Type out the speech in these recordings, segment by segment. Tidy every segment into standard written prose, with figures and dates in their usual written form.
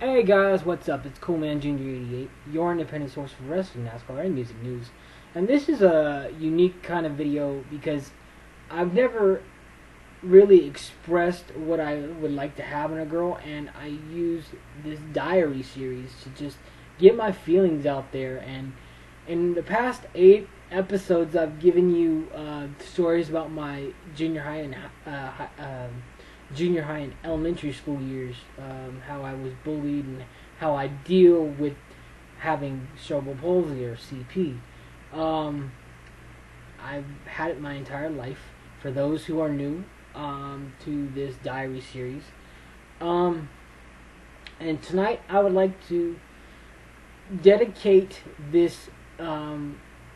Hey guys, what's up? It's Coolman Junior 88, your independent source for wrestling, NASCAR, and music news. And this is a unique kind of video because I've never really expressed what I would like to have in a girl, and I use this diary series to just get my feelings out there. And in the past 8 episodes, I've given you stories about my junior high and elementary school years, how I was bullied and how I deal with having cerebral palsy or CP. Um, I've had it my entire life. For those who are new to this diary series, um, and tonight I would like to dedicate this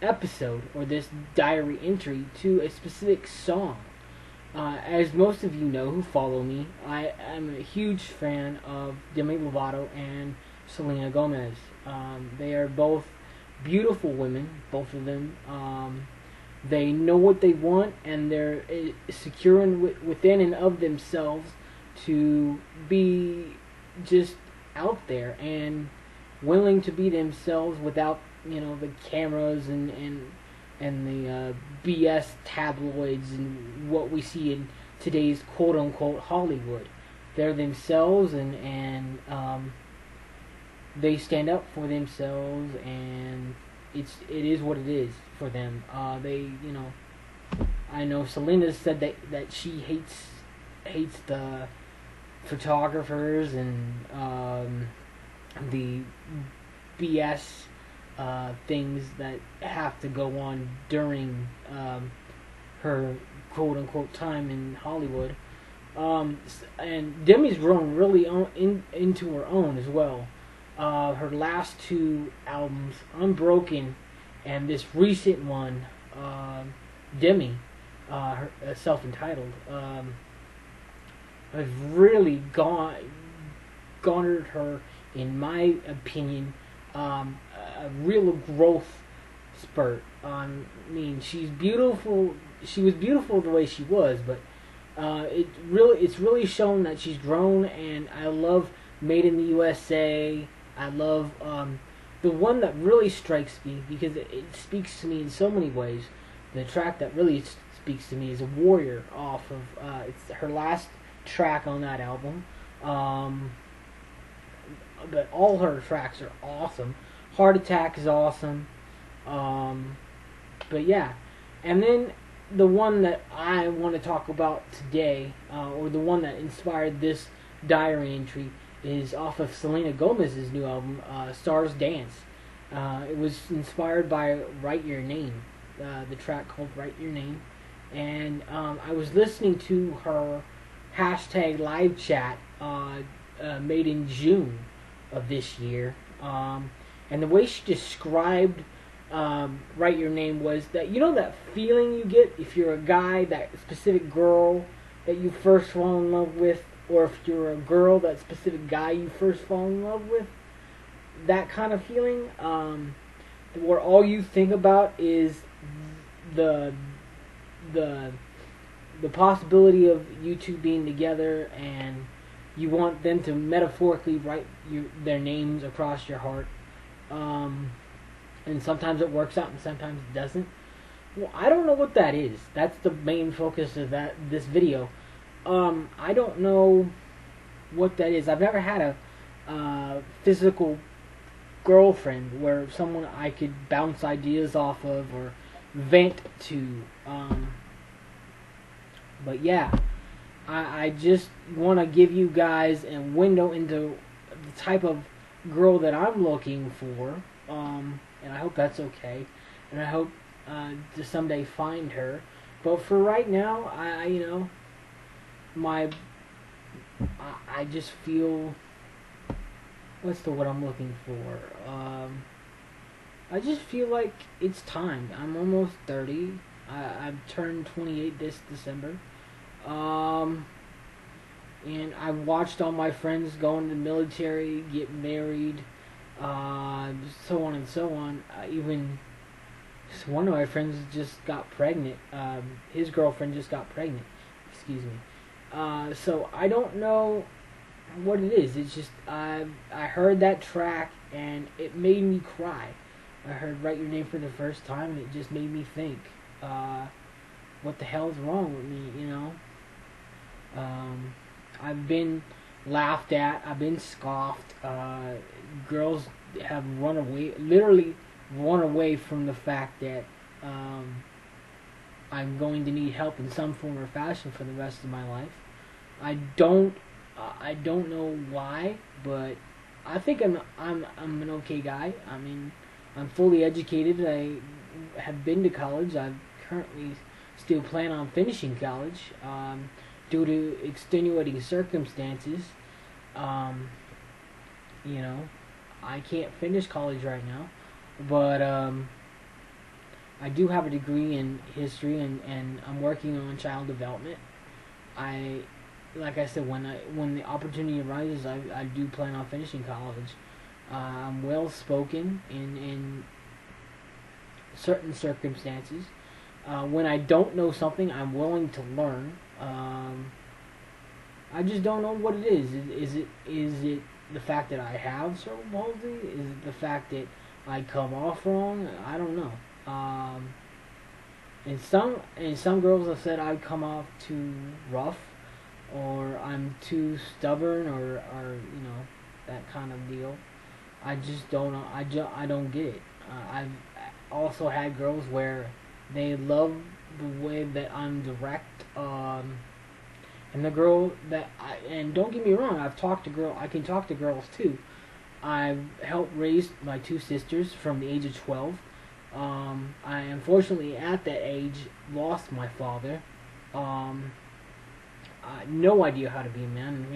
episode or this diary entry to a specific song. As most of you know who follow me, I am a huge fan of Demi Lovato and Selena Gomez. They are both beautiful women, both of them. They know what they want, and they're secure within and of themselves to be just out there and willing to be themselves without, the cameras and the BS tabloids and what we see in today's quote unquote Hollywood. They're themselves, and they stand up for themselves, and it is what it is for them. I know Selena said that she hates the photographers and the BS things that have to go on during her quote unquote time in Hollywood. And Demi's grown really into her own as well. Her last two albums, Unbroken, and this recent one, Demi, self-entitled, have really garnered her, in my opinion, a real growth spurt. I mean, she's beautiful. She was beautiful the way she was, but it's really shown that she's grown. And I love Made in the USA. I love the one that really strikes me because it speaks to me in so many ways. The track that really speaks to me is a Warrior off of it's her last track on that album. But all her tracks are awesome. Heart Attack is awesome. But yeah. And then the one that I want to talk about today, or the one that inspired this diary entry, is off of Selena Gomez's new album, Stars Dance. It was inspired by Write Your Name, the track called Write Your Name. And I was listening to her hashtag live chat made in June of this year. And the way she described Write Your Name was that, that feeling you get if you're a guy, that specific girl that you first fall in love with, or if you're a girl, that specific guy you first fall in love with, that kind of feeling, where all you think about is the possibility of you two being together, and you want them to metaphorically write their names across your heart. And sometimes it works out and sometimes it doesn't. Well, I don't know what that is. That's the main focus of this video. I don't know what that is. I've never had a physical girlfriend where someone I could bounce ideas off of or vent to. But yeah, I just want to give you guys a window into the type of girl that I'm looking for. And I hope that's okay. And I hope to someday find her. But for right now, I just feel, what's the word I'm looking for? I just feel like it's time. I'm almost 30. I've turned 28 this December. And I've watched all my friends go into the military, get married, so on and so on. Even one of my friends just got pregnant. His girlfriend just got pregnant. Excuse me. So I don't know what it is. It's just I heard that track and it made me cry. I heard "Write Your Name" for the first time and it just made me think, what the hell's wrong with me? I've been laughed at. I've been scoffed. Girls have run away, literally run away from the fact that I'm going to need help in some form or fashion for the rest of my life. I don't know why, but I think I'm an okay guy. I mean, I'm fully educated. I have been to college. I currently still plan on finishing college. Due to extenuating circumstances, you know, I can't finish college right now, but I do have a degree in history, and I'm working on child development. Like I said, when the opportunity arises, I do plan on finishing college. I'm well spoken in certain circumstances. When I don't know something, I'm willing to learn. I just don't know what it is. Is it the fact that I have cerebral palsy? Is it the fact that I come off wrong? I don't know. And some girls have said I come off too rough, or I'm too stubborn, or that kind of deal. I just don't know. I don't get it. I've also had girls where they love the way that I'm direct. And the girl and don't get me wrong, I can talk to girls too. I've helped raise my two sisters from the age of 12. I unfortunately at that age lost my father. No idea how to be a man, and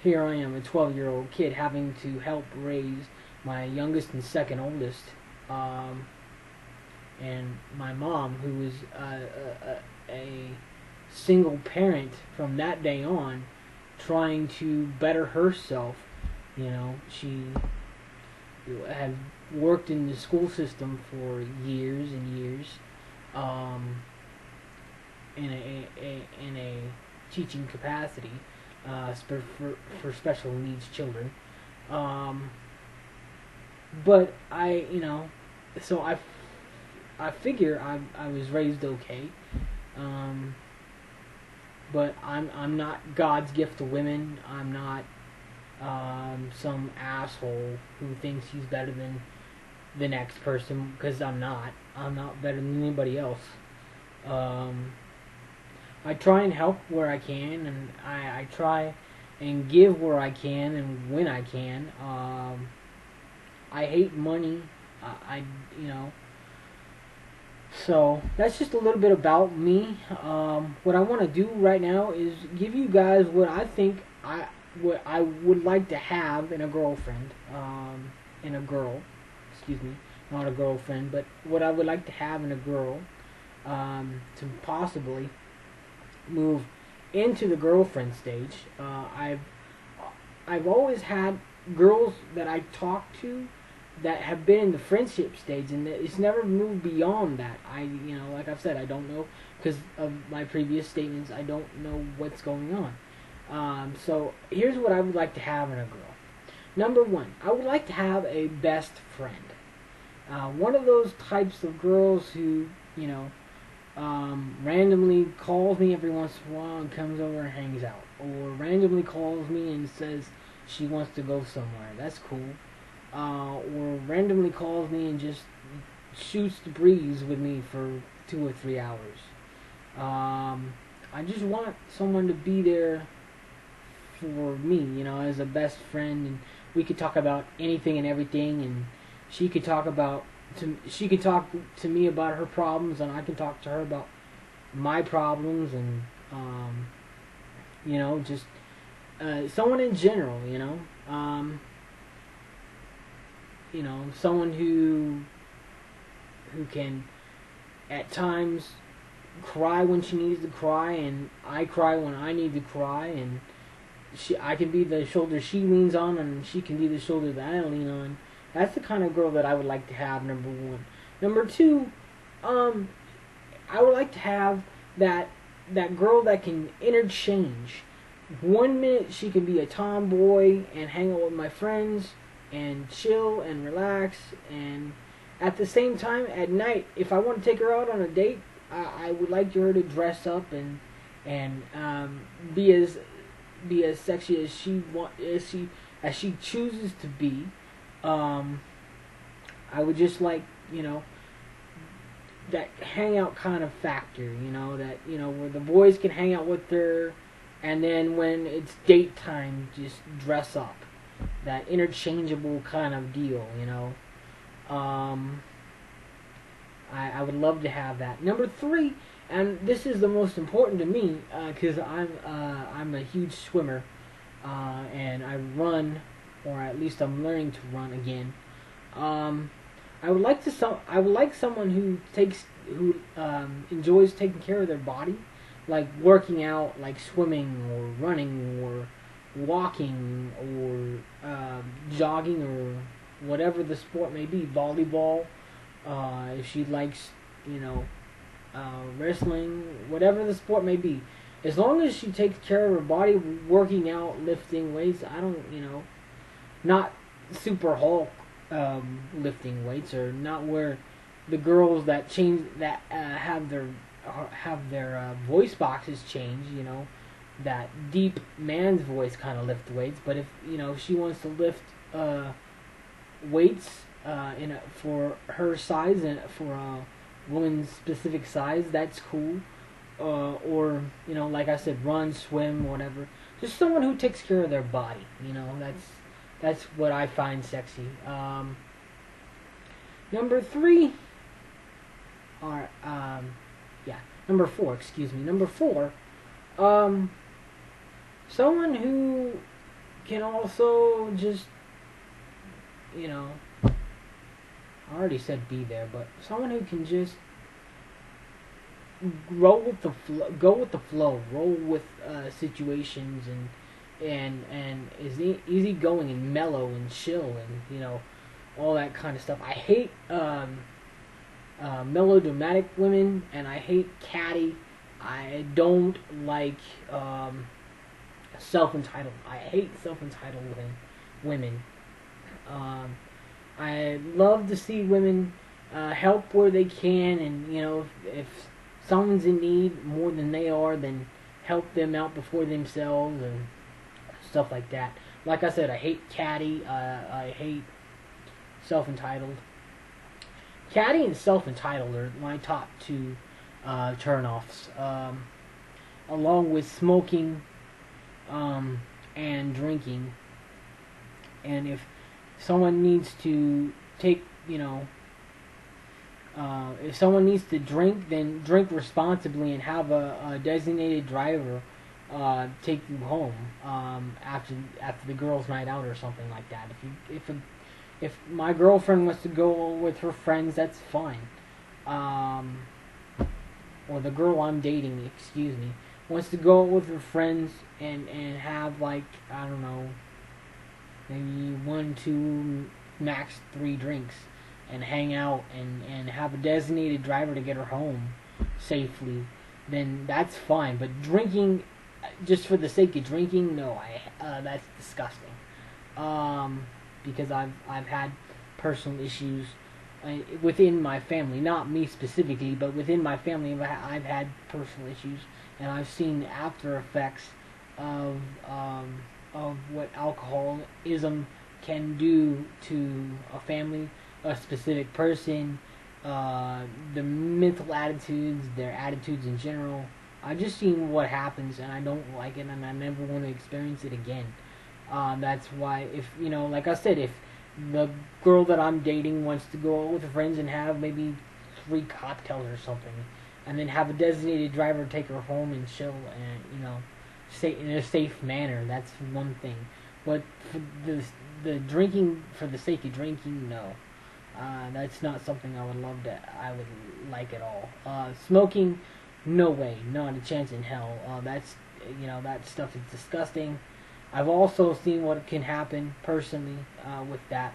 here I am, a 12-year-old kid, having to help raise my youngest and second oldest. And my mom, who was a single parent from that day on, trying to better herself. She had worked in the school system for years and years, in a teaching capacity, for special needs children. But so I figure I was raised okay. But I'm not God's gift to women. I'm not some asshole who thinks he's better than the next person, because I'm not. I'm not better than anybody else. I try and help where I can, and I try and give where I can and when I can. I hate money. So that's just a little bit about me. What I want to do right now is give you guys what I think what I would like to have in a girlfriend, in a girl. Excuse me, not a girlfriend, but what I would like to have in a girl, to possibly move into the girlfriend stage. I've always had girls that I talk to that have been in the friendship stage, and it's never moved beyond that. Like I've said, I don't know, because of my previous statements, I don't know what's going on. So here's what I would like to have in a girl. Number one, I would like to have a best friend. One of those types of girls who, randomly calls me every once in a while and comes over and hangs out, or randomly calls me and says she wants to go somewhere. That's cool. Or randomly calls me and just shoots the breeze with me for 2 or 3 hours. I just want someone to be there for me, as a best friend, and we could talk about anything and everything, and she could talk to me about her problems, and I can talk to her about my problems, and just someone in general, someone who can at times cry when she needs to cry, and I cry when I need to cry, and I can be the shoulder she leans on, and she can be the shoulder that I lean on. That's the kind of girl that I would like to have, number one. Number two, I would like to have that girl that can interchange one minute she can be a tomboy and hang out with my friends and chill and relax, and at the same time at night, if I want to take her out on a date, I would like her to dress up and be as sexy as as she chooses to be. I would just like, that hangout kind of factor, that, where the boys can hang out with her, and then when it's date time, just dress up. That interchangeable kind of deal, I would love to have that. Number 3, and this is the most important to me, because I'm a huge swimmer, and I run, or at least I'm learning to run again. I would like someone who enjoys taking care of their body, like working out, like swimming or running or walking or jogging or whatever the sport may be, volleyball. If she likes, wrestling, whatever the sport may be, as long as she takes care of her body, working out, lifting weights. I don't, not super Hulk lifting weights, or not where the girls that have their voice boxes change, that deep man's voice kind of lift weights. But if she wants to lift weights for her size and for a woman's specific size, that's cool. Or like I said, run, swim, whatever. Just someone who takes care of their body. That's what I find sexy. Number 3, or number 4. Excuse me. Number 4. Someone who can also just, I already said be there, but someone who can just go with the flow, roll with situations, and is easygoing and mellow and chill, and all that kind of stuff. I hate melodramatic women, and I hate catty. I don't like self-entitled. I hate self-entitled women. I love to see women help where they can, and if someone's in need more than they are, then help them out before themselves and stuff like that. Like I said, I hate catty. I hate self-entitled. Catty and self-entitled are my top 2 turn-offs, along with smoking and drinking. And if someone needs to if someone needs to drink, then drink responsibly and have a designated driver take you home after the girls' night out or something like that. If my girlfriend wants to go with her friends, that's fine. Or the girl I'm dating, excuse me, wants to go with her friends and have, like, I don't know, maybe 1, 2, max 3 drinks, and hang out and have a designated driver to get her home safely, then that's fine. But drinking just for the sake of drinking, no, that's disgusting. Because I've had personal issues within my family, not me specifically, but within my family, I've had personal issues, and I've seen the after effects of what alcoholism can do to a family, a specific person, the mental attitudes, their attitudes in general. I've just seen what happens, and I don't like it, and I never want to experience it again. That's why, if like I said, if the girl that I'm dating wants to go out with her friends and have maybe 3 cocktails or something, and then have a designated driver take her home and chill, and stay in a safe manner, that's one thing. But for the drinking for the sake of drinking, no. That's not something I would like at all. Smoking, no way, not a chance in hell. That stuff is disgusting. I've also seen what can happen personally with that.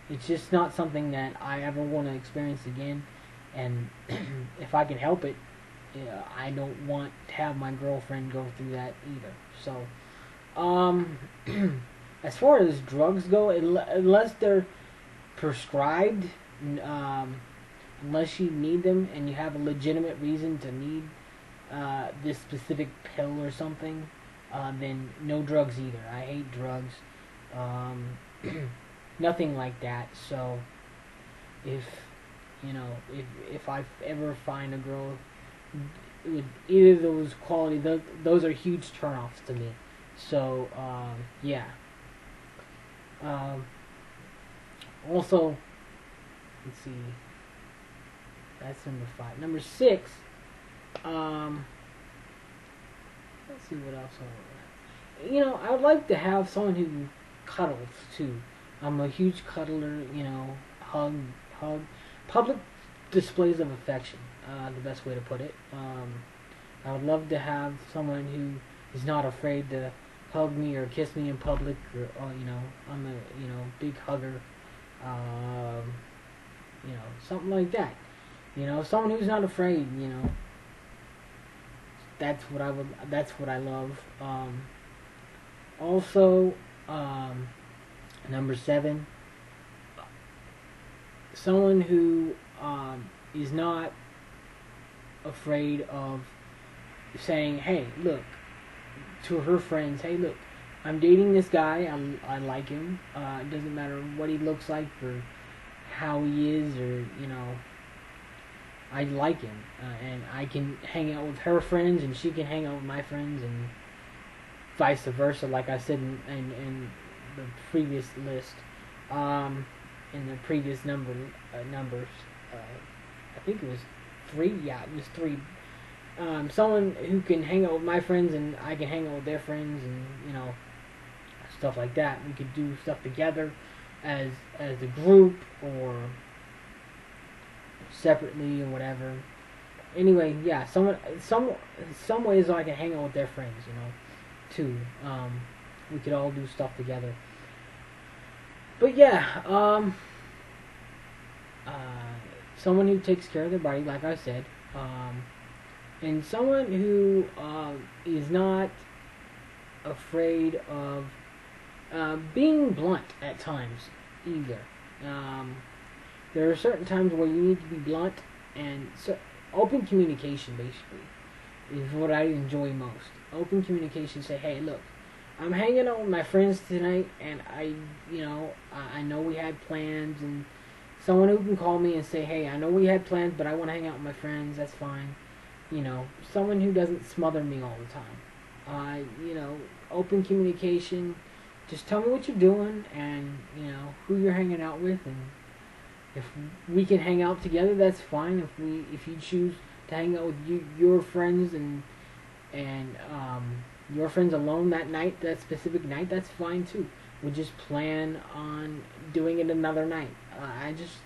It's just not something that I ever want to experience again. And if I can help it, I don't want to have my girlfriend go through that either. So, as far as drugs go, unless they're prescribed, um, unless you need them and you have a legitimate reason to need this specific pill or something, then no drugs either. I hate drugs. Um, Nothing like that. So if if I ever find a girl with either of those qualities, those are huge turnoffs to me. So yeah. Um, Also, let's see. That's number 5. Number 6. Um, let's see what else. I would like to have someone who cuddles too. I'm a huge cuddler. Hug. Public displays of affection. The best way to put it. I would love to have someone who is not afraid to hug me or kiss me in public, or I'm a big hugger. Um, Something like that. Someone who's not afraid. That's what I love. Also, number 7, someone who is not afraid of saying, "Hey, look," to her friends, "Hey, look, I'm dating this guy. I like him. It doesn't matter what he looks like or how he is, or I like him, and I can hang out with her friends, and she can hang out with my friends, and vice versa." Like I said in the previous list, in the previous numbers. I think it was 3. Yeah, it was 3. Someone who can hang out with my friends, and I can hang out with their friends, and stuff like that. We could do stuff together as a group or separately or whatever. Anyway, yeah, some ways I can hang out with their friends, too. We could all do stuff together. But yeah, someone who takes care of their body, like I said, and someone who is not afraid of being blunt at times either. There are certain times where you need to be blunt, and so open communication basically is what I enjoy most. Open communication. Say, "Hey, look, I'm hanging out with my friends tonight, and I know we had plans," and someone who can call me and say, "Hey, I know we had plans, but I want to hang out with my friends. That's fine." Someone who doesn't smother me all the time. Open communication. Just tell me what you're doing, and who you're hanging out with, and if we can hang out together, that's fine. If you choose to hang out with your friends and your friends alone that specific night, that's fine too. We just plan on doing it another night. I just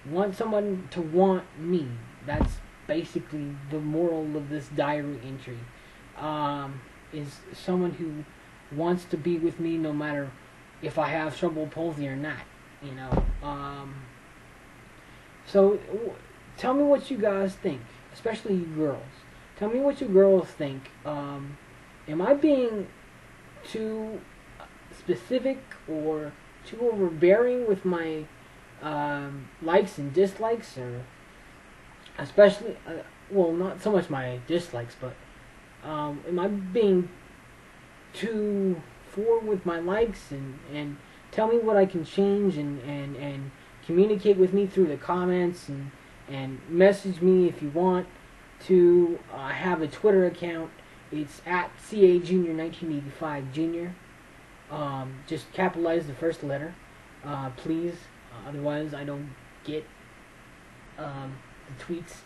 want someone to want me. That's basically the moral of this diary entry. Is someone who wants to be with me no matter if I have cerebral palsy or not. So tell me what you guys think, especially you girls. Tell me what you girls think. Am I being too specific or too overbearing with my likes and dislikes, or especially, not so much my dislikes, but am I being too forward with my likes, and tell me what I can change, and communicate with me through the comments, and message me if you want to. I have a Twitter account. It's at CA Junior 1985 Junior. Just capitalize the first letter, please. Otherwise, I don't get the tweets.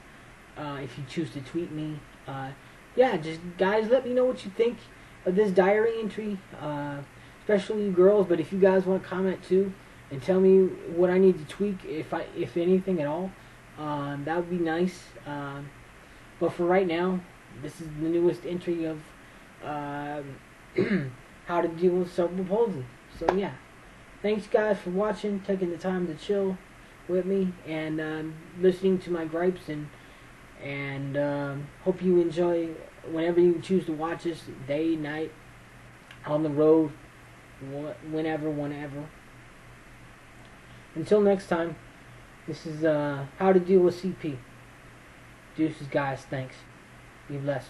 If you choose to tweet me, just guys, let me know what you think of this diary entry, especially you girls. But if you guys want to comment too and tell me what I need to tweak, if anything at all, that would be nice. But for right now, this is the newest entry of how to deal with cerebral palsy. So yeah, thanks guys for watching, taking the time to chill with me, and listening to my gripes, and And hope you enjoy whenever you choose to watch this, day, night, on the road, whenever. Until next time, this is How to Deal with CP. Deuces, guys. Thanks. Be blessed.